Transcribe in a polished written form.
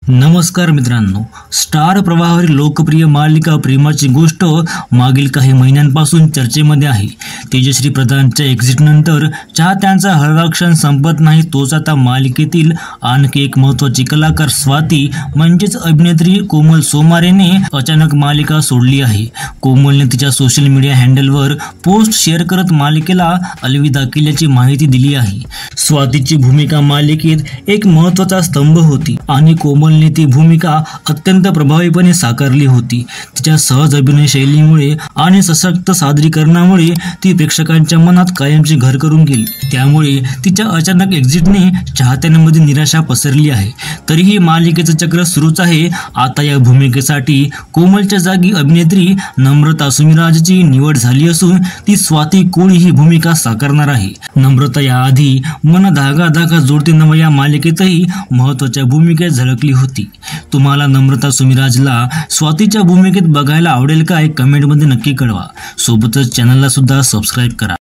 नमस्कार मित्रांनो, स्टार प्रवाहावरील लोकप्रिय मालिका प्रेमाची गोष्ट मागील काही महिन्यांपासून चर्चेमध्ये आहे। तेजश्री प्रधानच्या एक्झिटनंतर चाहत्यांचा हळवाक्षण संपत नाही। तोच आता मालिकेतील आणखी एक महत्त्वाची कलाकार स्वाती म्हणजेच अभिनेत्री कोमल सोमारेने अचानक मालिका सोडली आहे। कोमलने तिच्या सोशल मीडिया हँडलवर पोस्ट शेअर करत मालिकेला अलविदा केल्याची माहिती दिली आहे। स्वातीची भूमिका मालिकेत एक महत्त्वाचा स्तंभ होती आणि कोमल ती भूमिका अत्यंत प्रभावीपणे साकारली होती। तिच्या सहज अभिनय शैलीमुळे आणि सशक्त सादरीकरणामुळे ती प्रेक्षकांच्या मनात कायमची घर करून गेली। त्यामुळे तिच्या अचानक एक्झिटने चाहत्यांमध्ये निराशा पसरली आहे। तरीही मालिकेचं चक्र सुरूच आहे। आता या भूमिकेसाठी कोमलच्या जागी अभिनेत्री नम्रता सुमिराजची निवड झाली असून ती स्वाती कोळी ही भूमिका साकारणार आहे। नम्रता याआधी मन धागा धागा जोडते नवा या मालिकेतही महत्त्वाच्या भूमिकेत झळकली होती। तुम्हाला नम्रता सुमिराजला स्वातीच्या भूमिकेत बघायला आवडेल का? कमेंटमध्ये नक्की कळवा। सोबतच चॅनलला सुद्धा सबस्क्राइब करा।